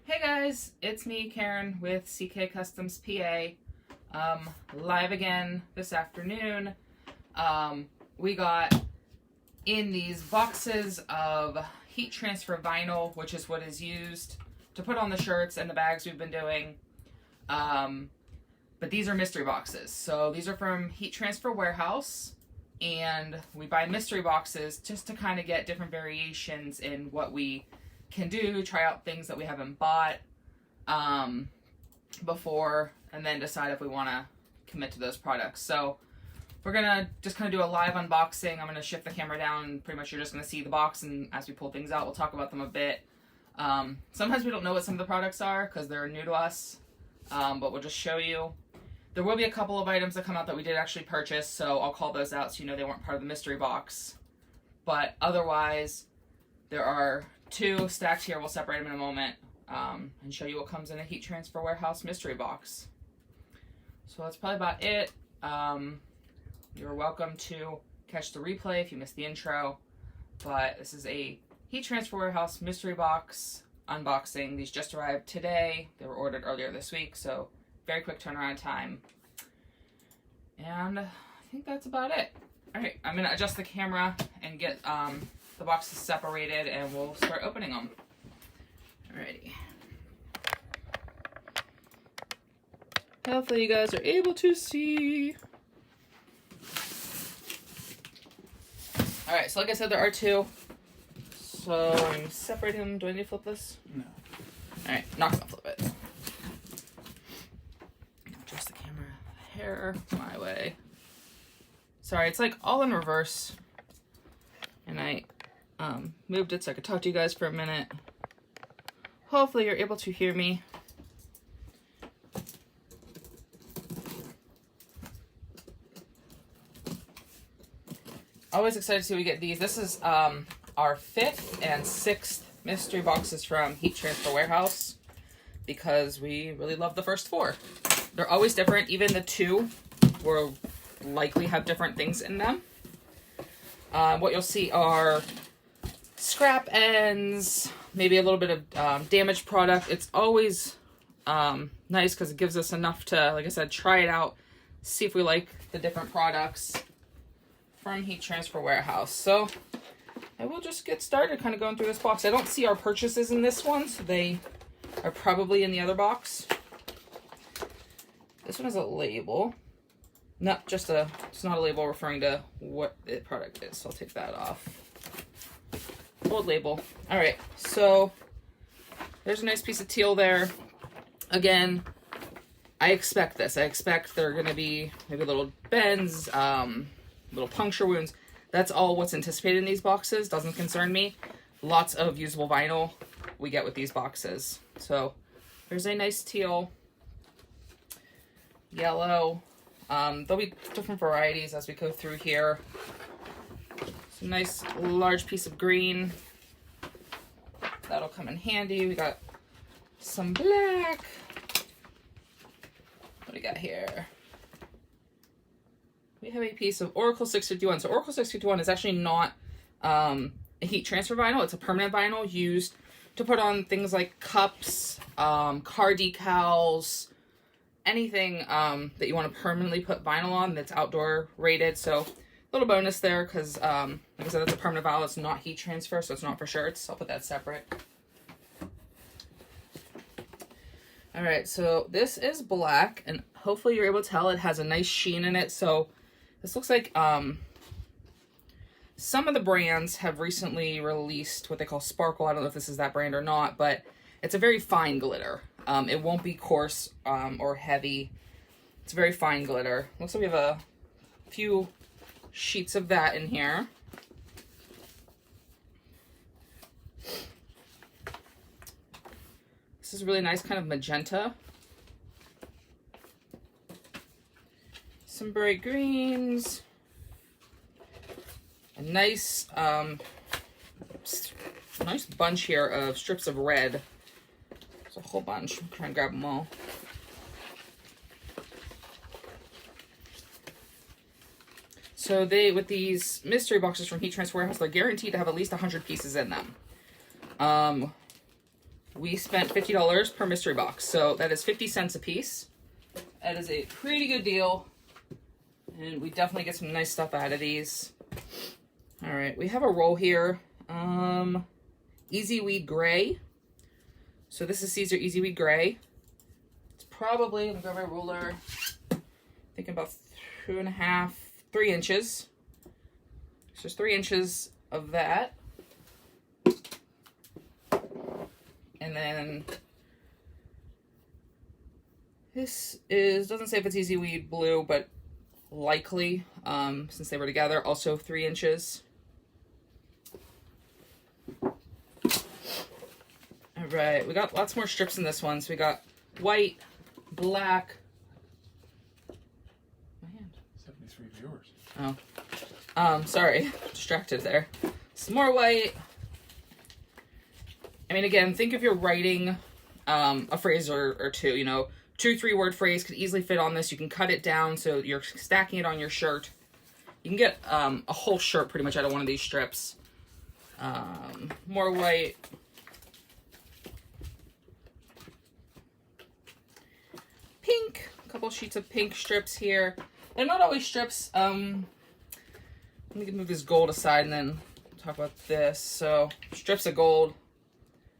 Hey guys, it's me, Karen, with CK Customs PA. Live again this afternoon. We got in these boxes of heat transfer vinyl, which is what is used to put on the shirts and the bags we've been doing. But these are mystery boxes. So these are from Heat Transfer Warehouse, and we buy mystery boxes just to kind of get different variations in what we can do, try out things that we haven't bought before, and then decide if we want to commit to those products. So we're gonna just kind of do a live unboxing. I'm gonna shift the camera down, and pretty much you're just gonna see the box, and as we pull things out, we'll talk about them a bit. Sometimes we don't know what some of the products are because they're new to us, but we'll just show you. There will be a couple of items that come out that we did actually purchase, so I'll call those out so you know they weren't part of the mystery box. But otherwise, there are two stacked here. We'll separate them in a moment and show you what comes in a Heat Transfer Warehouse mystery box. So that's probably about it. You're welcome to catch the replay if you missed the intro, but this is a Heat Transfer Warehouse mystery box unboxing. These just arrived today. They were ordered earlier this week, so very quick turnaround time. And I think that's about it. All right, I'm gonna adjust the camera and get the boxes separated, and we'll start opening them. Alrighty. Hopefully you guys are able to see. Alright, so like I said, there are two. So I'm gonna separate them. Do I need to flip this? No. Alright, not gonna flip it. Adjust the camera hair my way. Sorry, it's like all in reverse. And I moved it so I could talk to you guys for a minute. Hopefully you're able to hear me. Always excited to see we get these. This is our 5th and 6th mystery boxes from Heat Transfer Warehouse because we really love the first 4. They're always different. Even the 2 will likely have different things in them. What you'll see are scrap ends, maybe a little bit of damaged product. It's always nice because it gives us enough to, like I said, try it out, see if we like the different products from Heat Transfer Warehouse. So I will just get started kind of going through this box. I don't see our purchases in this one, so they are probably in the other box. This one has a label. Not just it's not a label referring to what the product is, so I'll take that off. Old label. All right, so there's a nice piece of teal there. Again, I expect this. I expect there are going to be maybe little bends, little puncture wounds. That's all what's anticipated in these boxes. Doesn't concern me. Lots of usable vinyl we get with these boxes. So there's a nice teal, yellow. There'll be different varieties as we go through here. Some nice large piece of green. That'll come in handy. We got some black. What do we got here? We have a piece of Oracle 651. So Oracle 651 is actually not a heat transfer vinyl. It's a permanent vinyl used to put on things like cups, car decals, anything that you want to permanently put vinyl on that's outdoor rated. So a little bonus there because, like I said, it's a permanent vinyl. It's not heat transfer, so it's not for shirts. I'll put that separate. All right, so this is black, and hopefully you're able to tell it has a nice sheen in it. So this looks like some of the brands have recently released what they call sparkle. I don't know if this is that brand or not, but it's a very fine glitter. It won't be coarse or heavy. It's very fine glitter. Looks like we have a few sheets of that in here. This is really nice, kind of magenta. Some bright greens. A nice, nice bunch here of strips of red. There's a whole bunch. I'm trying to grab them all. So with these mystery boxes from Heat Transfer Warehouse, they're guaranteed to have at least 100 pieces in them. we spent $50 per mystery box. So that is 50 cents a piece. That is a pretty good deal. And we definitely get some nice stuff out of these. All right, we have a roll here. Easy Weed Gray. So this is Caesar Easy Weed Gray. It's probably, let me grab my ruler, thinking about 2.5, 3 inches. So there's 3 inches of that. And then this is, doesn't say if it's Easy Weed Blue, but likely, since they were together, also 3 inches. All right, we got lots more strips in this one. So we got white, black. My hand. 73 viewers. Oh, sorry, distracted there. Some more white. I mean, again, think if you're writing a phrase or two, you know, 2-3 word phrase could easily fit on this. You can cut it down so you're stacking it on your shirt. You can get a whole shirt pretty much out of one of these strips. More white. Pink. A couple sheets of pink strips here. They're not always strips. Let me move this gold aside and then talk about this. So, strips of gold.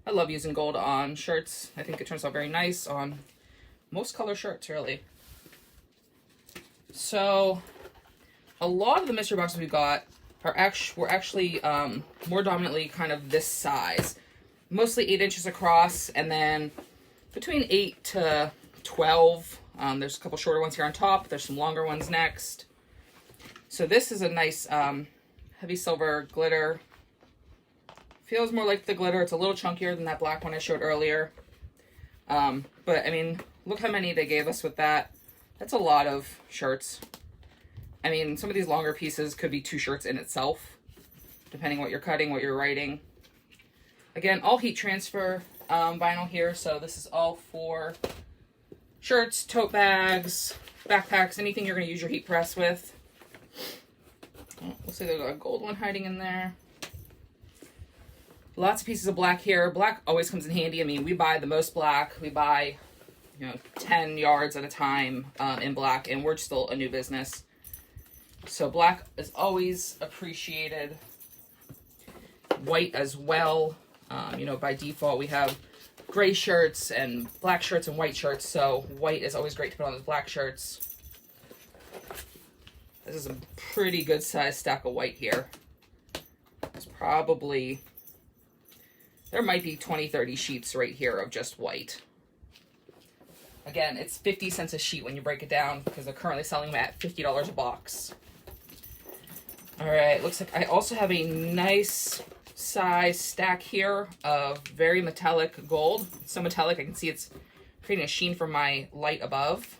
I love using gold on shirts. I think it turns out very nice on most color shirts, really. So, a lot of the mystery boxes we got were actually more dominantly kind of this size. Mostly 8 inches across, and then between 8 to 12. There's a couple shorter ones here on top. There's some longer ones next. So this is a nice heavy silver glitter. Feels more like the glitter. It's a little chunkier than that black one I showed earlier. But I mean, look how many they gave us with that. That's a lot of shirts. I mean, some of these longer pieces could be 2 shirts in itself, depending what you're cutting, what you're writing. Again, all heat transfer vinyl here. So this is all for shirts, tote bags, backpacks, anything you're going to use your heat press with. We'll say there's a gold one hiding in there. Lots of pieces of black here. Black always comes in handy. I mean, we buy the most black. We buy, 10 yards at a time in black, and we're still a new business. So black is always appreciated. White as well. By default, we have gray shirts and black shirts and white shirts, so white is always great to put on those black shirts. This is a pretty good sized stack of white here. It's probably, there might be 20-30 sheets right here of just white. Again, it's 50 cents a sheet when you break it down because they're currently selling them at $50 a box. All right, looks like I also have a nice size stack here of very metallic gold. It's so metallic I can see it's creating a sheen from my light above.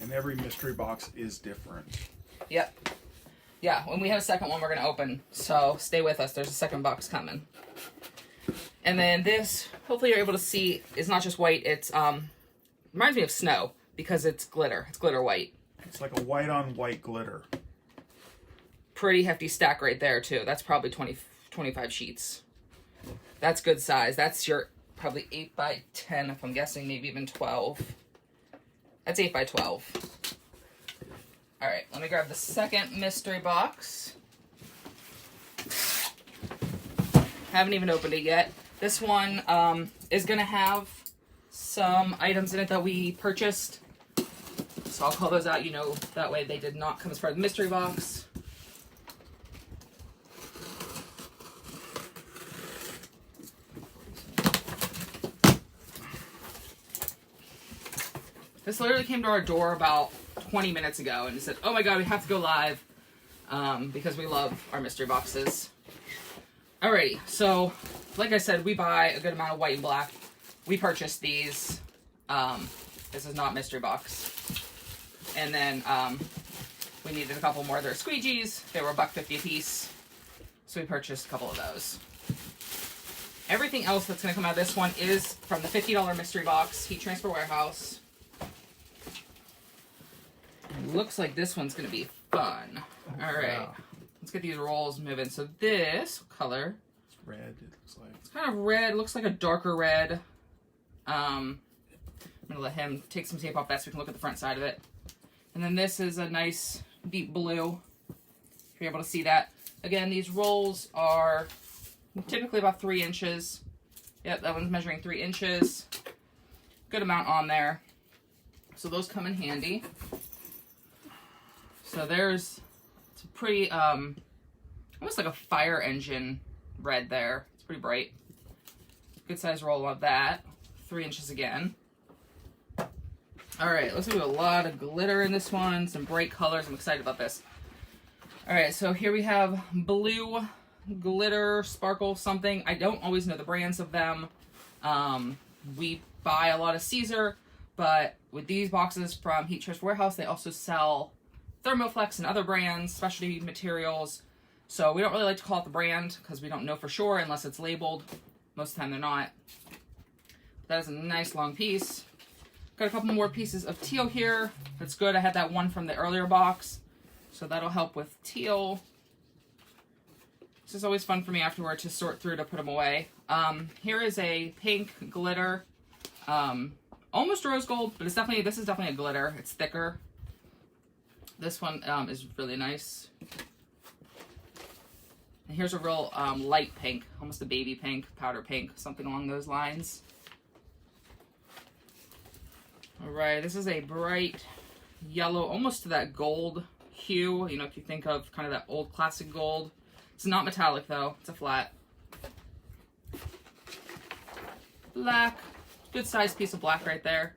And every mystery box is different. Yep. Yeah, when we have a second one, we're going to open. So stay with us. There's a second box coming. And then this, hopefully you're able to see, is not just white. It's reminds me of snow because it's glitter. It's glitter white. It's like a white on white glitter. Pretty hefty stack right there, too. That's probably 25 sheets. That's good size. That's your probably 8 by 10, if I'm guessing, maybe even 12. That's 8 by 12. All right, let me grab the second mystery box. Haven't even opened it yet. This one is going to have some items in it that we purchased. So I'll call those out, that way they did not come as part of the mystery box. This literally came to our door about 20 minutes ago and it said, oh my god, we have to go live because we love our mystery boxes. Alrighty, so like I said, we buy a good amount of white and black. We purchased these. This is not mystery box. And then we needed a couple more. They're squeegees. They were $1.50 a piece. So we purchased a couple of those. Everything else that's going to come out of this one is from the $50 mystery box, Heat Transfer Warehouse. It looks like this one's going to be fun. All right. Yeah. Let's get these rolls moving. So this color, red, it looks like. It's kind of red, looks like a darker red. I'm gonna let him take some tape off that so we can look at the front side of it. And then this is a nice deep blue, if you're able to see that. Again, these rolls are typically about 3 inches. Yep, that one's measuring 3 inches. Good amount on there. So those come in handy. So it's a pretty, almost like a fire engine red there. It's pretty bright. Good size roll of that. 3 inches again. All right, looks like we have a lot of glitter in this one. Some bright colors. I'm excited about this. All right, so here we have blue glitter, sparkle something. I don't always know the brands of them. We buy a lot of Caesar, but with these boxes from Heat Transfer Warehouse, they also sell Thermoflex and other brands, specialty materials. So we don't really like to call it the brand because we don't know for sure unless it's labeled. Most of the time they're not. But that is a nice long piece. Got a couple more pieces of teal here. That's good. I had that one from the earlier box. So that'll help with teal. This is always fun for me afterward to sort through to put them away. Here is a pink glitter. Almost rose gold, but this is definitely a glitter. It's thicker. This one is really nice. And here's a real light pink, almost a baby pink, powder pink, something along those lines. All right, this is a bright yellow, almost to that gold hue. You know, if you think of kind of that old classic gold. It's not metallic though, it's a flat. Black, good sized piece of black right there.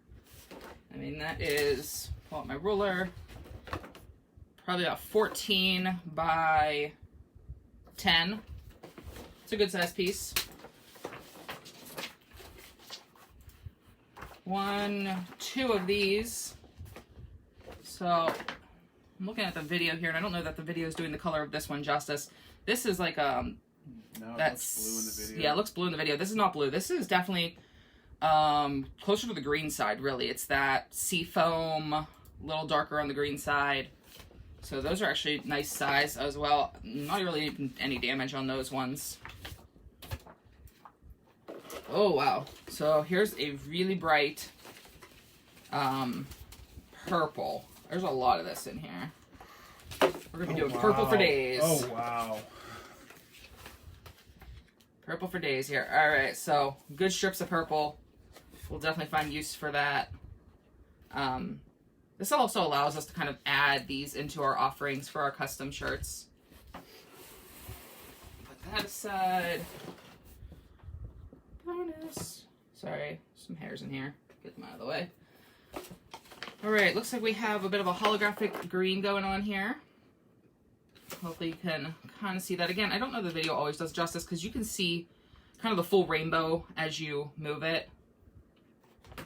I mean, that is, pull out my ruler, probably about 14 by 10. It's a good sized piece. 1, 2 of these. So I'm looking at the video here, and I don't know that the video is doing the color of this one justice. This is like no, that's blue in the video. Yeah, it looks blue in the video. This is not blue. This is definitely closer to the green side, really. It's that sea foam, a little darker on the green side. So those are actually nice size as well. Not really any damage on those ones. Oh, wow. So here's a really bright purple. There's a lot of this in here. We're going to be doing purple for days. Oh, wow. Purple for days here. All right, so good strips of purple. We'll definitely find use for that. This also allows us to kind of add these into our offerings for our custom shirts. Put that aside. Bonus. Sorry, some hairs in here. Get them out of the way. All right, looks like we have a bit of a holographic green going on here. Hopefully you can kind of see that. Again, I don't know the video always does justice because you can see kind of the full rainbow as you move it.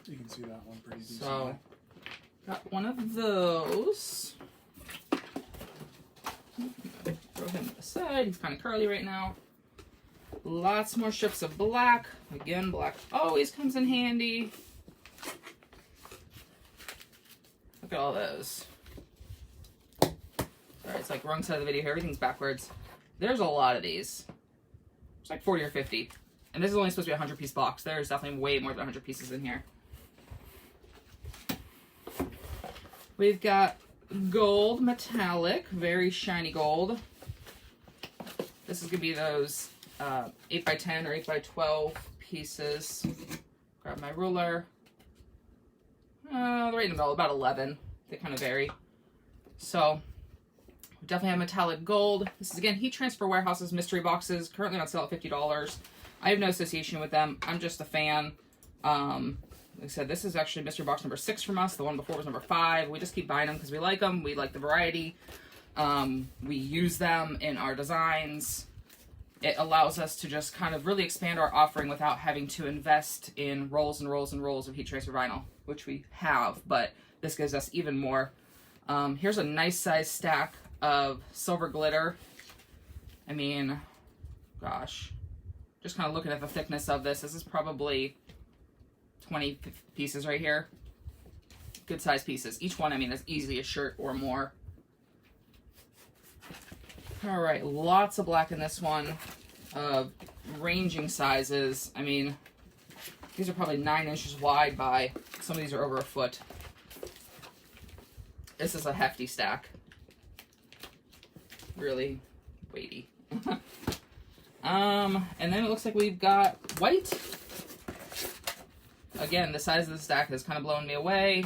You can see that one pretty decently. So, got one of those. Throw him aside. He's kind of curly right now. Lots more strips of black. Again, black always comes in handy. Look at all those. Alright, it's like wrong side of the video here. Everything's backwards. There's a lot of these. It's like 40 or 50. And this is only supposed to be a 100-piece box. There's definitely way more than 100 pieces in here. We've got gold metallic, very shiny gold. This is going to be those 8x10 or 8x12 pieces. Grab my ruler. They're right in the middle, about 11. They kind of vary. So, we definitely have metallic gold. This is, again, Heat Transfer Warehouse's mystery boxes, currently on sale at $50. I have no association with them. I'm just a fan. Like I said, this is actually mystery box number 6 from us. The one before was number 5. We just keep buying them because we like them. We like the variety. We use them in our designs. It allows us to just kind of really expand our offering without having to invest in rolls and rolls and rolls of heat transfer vinyl, which we have, but this gives us even more. Here's a nice size stack of silver glitter. I mean, gosh, just kind of looking at the thickness of this. This is probably 20 pieces right here. Good size pieces. Each one, I mean, is easily a shirt or more. All right, lots of black in this one. ranging sizes. I mean, these are probably 9 inches wide by, some of these are over a foot. This is a hefty stack. Really weighty. And then it looks like we've got white. Again, the size of the stack has kind of blown me away.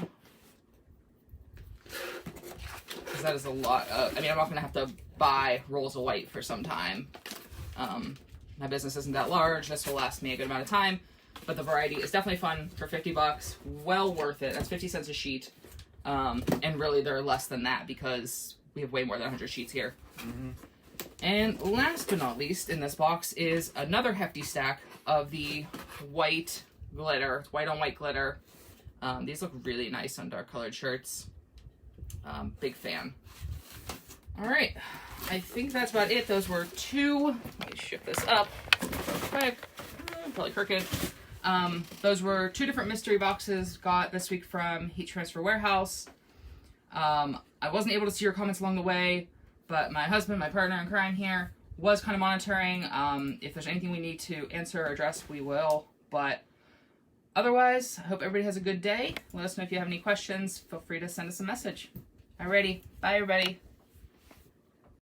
Because that is a lot of, I mean, I'm not going to have to buy rolls of white for some time. My business isn't that large. This will last me a good amount of time. But the variety is definitely fun for $50. Well worth it. That's 50 cents a sheet. And really, they're less than that because we have way more than 100 sheets here. Mm-hmm. And last but not least in this box is another hefty stack of the white glitter, white on white glitter. These look really nice on dark colored shirts. Big fan. All right, I think that's about it. Those were two, let me shift this up real quick, probably crooked. Those were two different mystery boxes got this week from Heat Transfer Warehouse. I wasn't able to see your comments along the way, but my husband, my partner in crime here, was kind of monitoring. If there's anything we need to answer or address, we will. But otherwise, I hope everybody has a good day. Let us know if you have any questions. Feel free to send us a message. Alrighty, bye everybody.